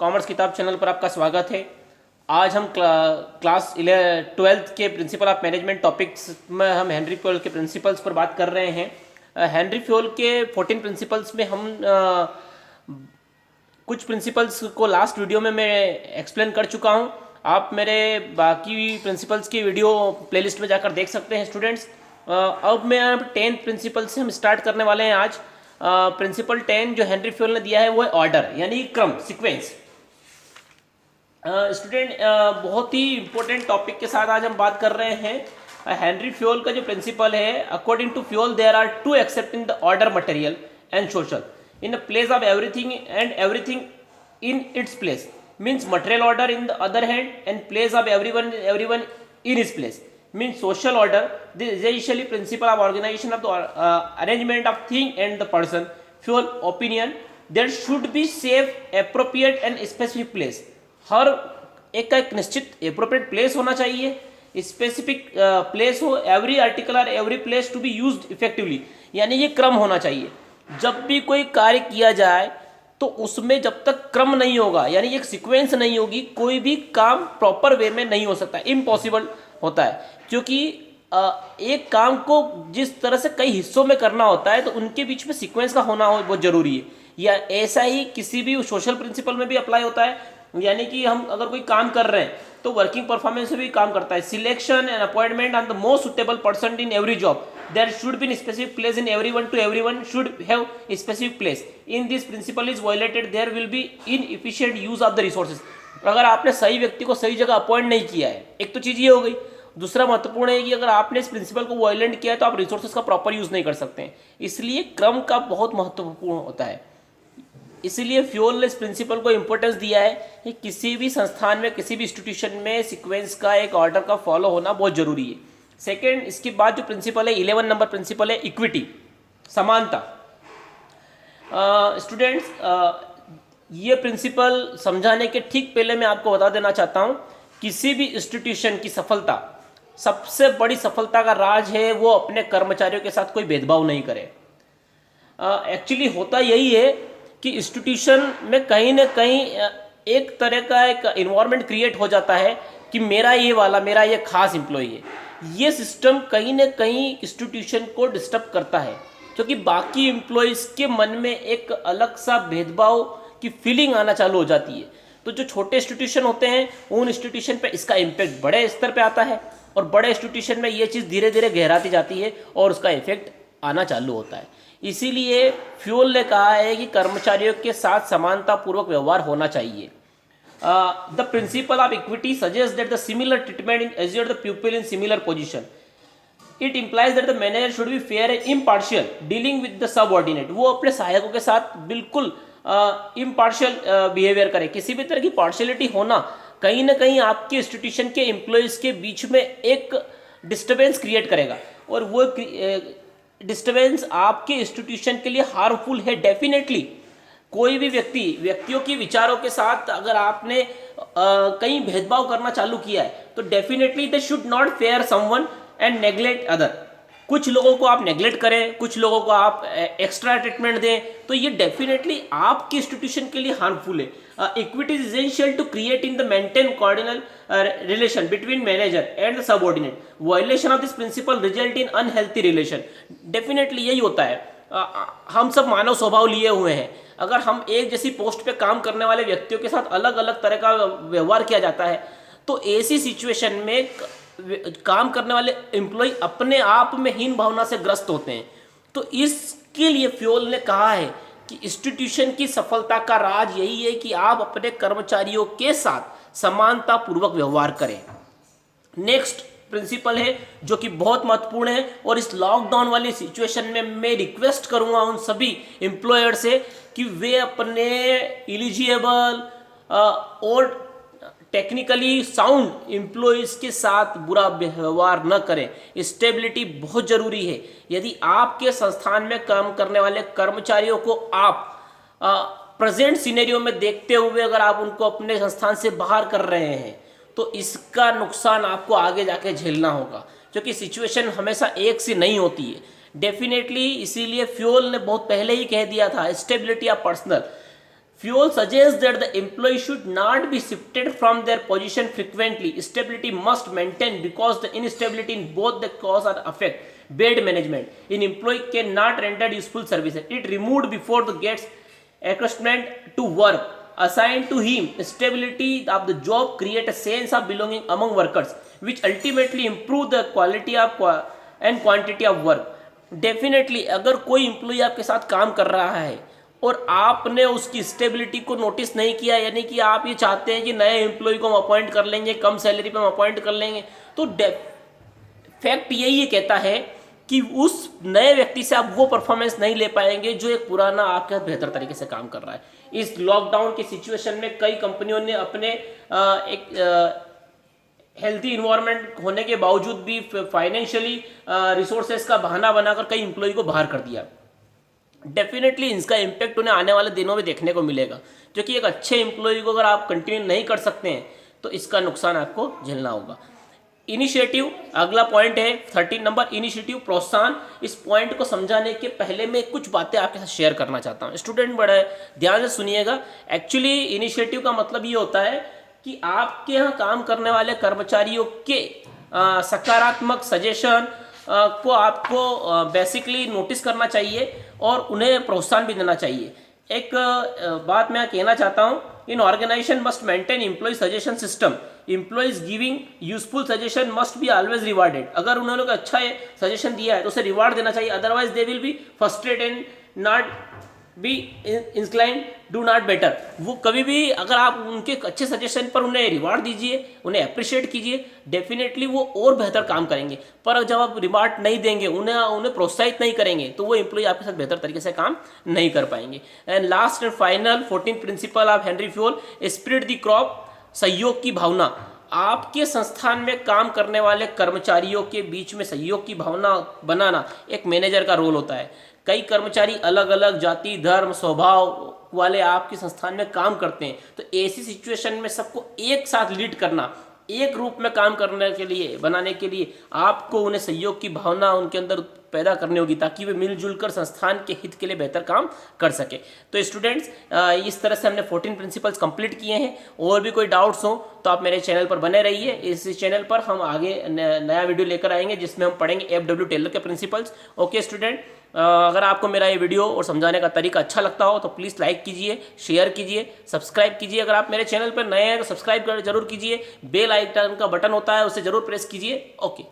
Commerce किताब channel पर आपका स्वागत है। आज हम क्लास 12th के प्रिंसिपल ऑफ मैनेजमेंट टॉपिक्स में हम हेनरी फ्योल के प्रिंसिपल्स पर बात कर रहे हैं। हेनरी फ्योल के 14 प्रिंसिपल्स में हम कुछ प्रिंसिपल्स को लास्ट वीडियो में मैं एक्सप्लेन कर चुका हूं। आप मेरे बाकी प्रिंसिपल्स की वीडियो प्लेलिस्ट में जाकर देख सकते हैं स्टूडेंट्स। अब मैं 10th प्रिंसिपल से हम स्टार्ट करने वाले हैं आज। प्रिंसिपल 10 जो हेनरी फ्योल ने दिया है वो है ऑर्डर, यानी क्रम, सीक्वेंस। स्टूडेंट बहुत ही इंपॉर्टेंट टॉपिक के साथ आज हम बात कर रहे हैं। हेनरी फ्योल का जो प्रिंसिपल है, according to Fayol there are two accepting the order material and social in the place of everything and everything in its place, means material order in the other hand and place of everyone in its place means social order. This is essentially principle of organization of the arrangement of thing and the person. Fuel opinion there should be safe, appropriate and specific place. हर एक का एक निश्चित appropriate place होना चाहिए, specific place हो, every article or every place to be used effectively, यानी ये क्रम होना चाहिए। जब भी कोई कार्य किया जाए तो उसमें जब तक क्रम नहीं होगा, यानी एक सीक्वेंस नहीं होगी, कोई भी काम प्रॉपर वे में नहीं हो सकता, इम्पॉसिबल होता है। क्योंकि एक काम को जिस तरह से कई हिस्सों में करना होता है तो उनके बीच में सीक्वेंस का होना बहुत जरूरी है। या ऐसा ही किसी भी सोशल प्रिंसिपल में भी अप्लाई होता है, यानी कि हम अगर कोई काम कर रहे हैं तो वर्किंग परफॉर्मेंस से भी काम करता है। Selection and appointment on the most suitable person in every job, there should be specific place in everyone, to everyone should have specific place. In this principle is violated there will be inefficient use of the resources. अगर आपने सही व्यक्ति को सही जगह appoint नहीं किया है, एक तो चीज़ ये हो गई। दूसरा महत्वपूर्ण है कि अगर आपने इस प्रिंसिपल को वायलेंट किया है तो आप रिसोर्सेज का प्रॉपर यूज नहीं कर सकते हैं। इसलिए क्रम का बहुत महत्वपूर्ण होता है। इसीलिए फ्योल ने इस प्रिंसिपल को इंपॉर्टेंस दिया है कि किसी भी संस्थान में, किसी भी इंस्टीट्यूशन में सीक्वेंस का, एक ऑर्डर का फॉलो होना बहुत जरूरी है। सेकेंड, इसके बाद जो प्रिंसिपल है 11 नंबर प्रिंसिपल है इक्विटी, समानता। स्टूडेंट्स, ये प्रिंसिपल समझाने के ठीक पहले मैं आपको बता देना चाहता हूँ, किसी भी इंस्टीट्यूशन की सफलता, सबसे बड़ी सफलता का राज है वो अपने कर्मचारियों के साथ कोई भेदभाव नहीं करे। एक्चुअली होता यही है कि इंस्टीट्यूशन में कहीं ना कहीं एक तरह का एक इन्वायरमेंट क्रिएट हो जाता है कि मेरा ये खास एम्प्लॉय है। ये सिस्टम कहीं ना कहीं इंस्टीट्यूशन को डिस्टर्ब करता है, क्योंकि बाकी एम्प्लॉयज़ के मन में एक अलग सा भेदभाव की फीलिंग आना चालू हो जाती है। तो जो छोटे इंस्टीट्यूशन होते हैं उन इंस्टीट्यूशन पे इसका इम्पैक्ट बड़े स्तर पे आता है, और बड़े इंस्टीट्यूशन में ये चीज़ धीरे धीरे गहराती जाती है और उसका इफेक्ट आना चालू होता है। इसीलिए फ्योल ने कहा है कि कर्मचारियों के साथ समानता पूर्वक व्यवहार होना चाहिए। The principle of equity suggest that the similar treatment in azure the people in similar position. It implies that the manager should be fair and impartial dealing with the subordinate. वो अपने सहायकों के साथ बिल्कुल इम्पार्शियल बिहेवियर करे। किसी भी तरह की पार्शियलिटी होना कहीं ना कहीं आपके इंस्टीट्यूशन के एम्प्लॉयज़ के बीच में एक डिस्टर्बेंस क्रिएट करेगा, और वो डिस्टर्बेंस आपके इंस्टीट्यूशन के लिए हार्मफुल है। डेफिनेटली कोई भी व्यक्तियों की विचारों के साथ अगर आपने कहीं भेदभाव करना चालू किया है तो definitely they should not fair someone and neglect other. कुछ लोगों को आप नेग्लेक्ट करें, कुछ लोगों को आप एक्स्ट्रा ट्रीटमेंट दें, तो ये डेफिनेटली आपके इंस्टीट्यूशन के लिए हार्मफुल है। Equity is essential to create in the maintain cordial relation between manager and the subordinate. Violation of this principle result in unhealthy relation. Definitely यही होता है। हम सब मानव स्वभाव लिए हुए हैं। अगर हम एक जैसी पोस्ट पे काम करने वाले व्यक्तियों के साथ अलग अलग तरह का व्यवहार किया जाता है तो ऐसी सिचुएशन में काम करने वाले एम्प्लॉय अपने आप में हीन भावना से ग्रस्त होते हैं। तो इसके लिए फ्योल ने कहा है कि इंस्टीट्यूशन की सफलता का राज यही है कि आप अपने कर्मचारियों के साथ समानता पूर्वक व्यवहार करें। नेक्स्ट प्रिंसिपल है जो कि बहुत महत्वपूर्ण है, और इस लॉकडाउन वाली सिचुएशन में मैं रिक्वेस्ट करूंगा उन सभी एम्प्लॉयर से कि वे अपने एलिजिबल और टेक्निकली साउंड एम्प्लॉयज़ के साथ बुरा व्यवहार न करें। स्टेबिलिटी बहुत ज़रूरी है। यदि आपके संस्थान में काम करने वाले कर्मचारियों को आप प्रेजेंट सिनेरियो में देखते हुए अगर आप उनको अपने संस्थान से बाहर कर रहे हैं तो इसका नुकसान आपको आगे जाके झेलना होगा, क्योंकि सिचुएशन हमेशा एक सी नहीं होती है। डेफिनेटली इसीलिए फ्योल ने बहुत पहले ही कह दिया था, stability of personal Fuel suggests that the employee should not be shifted from their position frequently. Stability must maintain because the instability in both the cause or affect bad management. An employee cannot render useful services. It removed before the gets accustomment to work assigned to him. Stability of the job create a sense of belonging among workers, which ultimately improve the quality of and quantity of work. Definitely अगर कोई employ आपके साथ काम कर रहा है और आपने उसकी स्टेबिलिटी को नोटिस नहीं किया, यानी कि आप ये चाहते हैं कि नए एम्प्लॉय को हम अपॉइंट कर लेंगे, कम सैलरी पे हम अपॉइंट कर लेंगे, तो फैक्ट यही कहता है कि उस नए व्यक्ति से आप वो परफॉर्मेंस नहीं ले पाएंगे जो एक पुराना आपके साथ बेहतर तरीके से काम कर रहा है। इस लॉकडाउन की सिचुएशन में कई कंपनियों ने अपने एक हेल्थी इन्वायरमेंट होने के बावजूद भी फाइनेंशियली रिसोर्सेज का बहाना बनाकर कई एम्प्लॉय को बाहर कर दिया। डेफिनेटली इसका इम्पैक्ट उन्हें आने वाले दिनों में देखने को मिलेगा, जो कि एक अच्छे एम्प्लॉय को अगर आप कंटिन्यू नहीं कर सकते हैं तो इसका नुकसान आपको झेलना होगा। इनिशिएटिव अगला पॉइंट है 13 नंबर, इनिशिएटिव प्रोत्साहन। इस पॉइंट को समझाने के पहले मैं कुछ बातें आपके साथ शेयर करना चाहता हूँ। स्टूडेंट बड़े ध्यान से सुनिएगा। एक्चुअली इनिशिएटिव का मतलब ये होता है कि आपके यहाँ काम करने वाले कर्मचारियों के सकारात्मक सजेशन को आपको बेसिकली नोटिस करना चाहिए और उन्हें प्रोत्साहन भी देना चाहिए। एक बात मैं कहना चाहता हूँ, in organisation must maintain employ suggestion system. Employees giving useful suggestion must be always rewarded. अगर उन्होंने कोई अच्छा सजेशन दिया है तो उसे रिवार्ड देना चाहिए, otherwise they will be frustrated and not be incline do not better. वो कभी भी अगर आप उनके अच्छे सजेशन पर उन्हें रिवार्ड दीजिए, उन्हें अप्रिशिएट कीजिए, डेफिनेटली वो और बेहतर काम करेंगे। पर जब आप रिवार्ड नहीं देंगे, उन्हें प्रोत्साहित नहीं करेंगे, तो वो एम्प्लॉय आपके साथ बेहतर तरीके से काम नहीं कर पाएंगे। And last and final 14th principle of Henry fuel, spirit the crop, सहयोग की भावना। आपके संस्थान में काम करने वाले कर्मचारियों के बीच में सहयोग की भावना बनाना एक मैनेजर का रोल होता है। कई कर्मचारी अलग अलग जाति, धर्म, स्वभाव वाले आपके संस्थान में काम करते हैं, तो ऐसी सिचुएशन में सबको एक साथ लीड करना, एक रूप में काम करने के लिए, बनाने के लिए आपको उन्हें सहयोग की भावना उनके अंदर पैदा करनी होगी, ताकि वे मिलजुल कर संस्थान के हित के लिए बेहतर काम कर सके। तो स्टूडेंट्स, इस तरह से हमने 14 प्रिंसिपल्स कंप्लीट किए हैं। और भी कोई डाउट्स हो तो आप मेरे चैनल पर बने रहिए। इस चैनल पर हम आगे नया वीडियो लेकर आएंगे जिसमें हम पढ़ेंगे FW टेलर के प्रिंसिपल्स। ओके स्टूडेंट, अगर आपको मेरा ये वीडियो और समझाने का तरीका अच्छा लगता हो तो प्लीज़ लाइक कीजिए, शेयर कीजिए, सब्सक्राइब कीजिए। अगर आप मेरे चैनल पर नए हैं तो सब्सक्राइब जरूर कीजिए। बेल आइकन का बटन होता है, उसे जरूर प्रेस कीजिए। ओके।